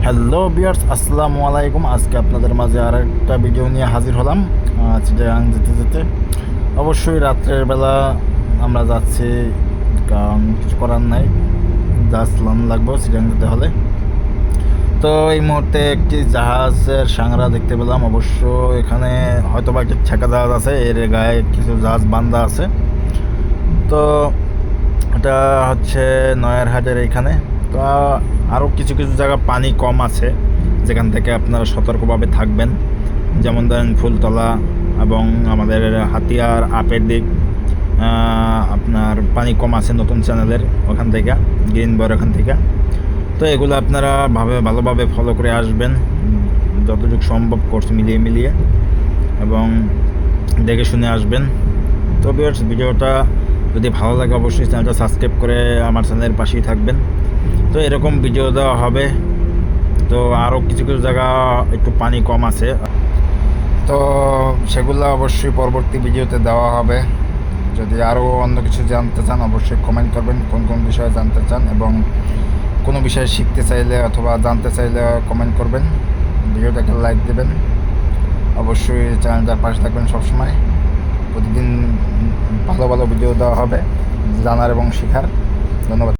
Hello viewers, আসসালামু আলাইকুম। আজকে আপনাদের মাঝে আর একটা ভিডিও নিয়ে হাজির হলাম। চিটাগাং যেতে যেতে অবশ্যই রাত্রের বেলা আমরা যাচ্ছি, কারণ কিছু করার নাই, আসলাম লাগবো চিটাগাং যেতে হলে। তো এই মুহূর্তে একটি জাহাজের সাংরা দেখতে পেলাম। অবশ্য এখানে হয়তো বা একটি ছেঁকা জাহাজ আছে, এর গায়ে কিছু জাহাজ বান্ধা আছে। তো এটা হচ্ছে নয়ারহাটের এইখানে। তো আরও কিছু কিছু জায়গা পানি কম আছে, যেখান থেকে আপনারা সতর্কভাবে থাকবেন। যেমন ধরেন ফুলতলা এবং আমাদের হাতিয়ার আপের দিক আপনার পানি কম আছে, নতুন চ্যানেলের ওখান থেকে, গ্রিন বয়ের ওখান থেকে। তো এগুলো আপনারা ভালোভাবে ফলো করে আসবেন, যতটুকু সম্ভব কোর্স মিলিয়ে মিলিয়ে, এবং দেখে শুনে আসবেন। তো ভিডিওটা যদি ভালো লাগে অবশ্যই চ্যানেলটা সাবস্ক্রাইব করে আমার চ্যানেলের পাশেই থাকবেন। তো এরকম ভিডিও দেওয়া হবে। তো আরও কিছু কিছু জায়গা একটু পানি কম আছে, তো সেগুলো অবশ্যই পরবর্তী ভিডিওতে দেওয়া হবে। যদি আরও অন্য কিছু জানতে চান অবশ্যই কমেন্ট করবেন, কোন কোন বিষয়ে জানতে চান, এবং কোনো বিষয়ে শিখতে চাইলে অথবা জানতে চাইলে কমেন্ট করবেন। ভিডিওটাকে লাইক দেবেন, অবশ্যই চ্যানেলটার পাশে থাকবেন সবসময়। প্রতিদিন ভালো ভালো ভিডিও দেওয়া হবে জানার এবং শেখার। ধন্যবাদ।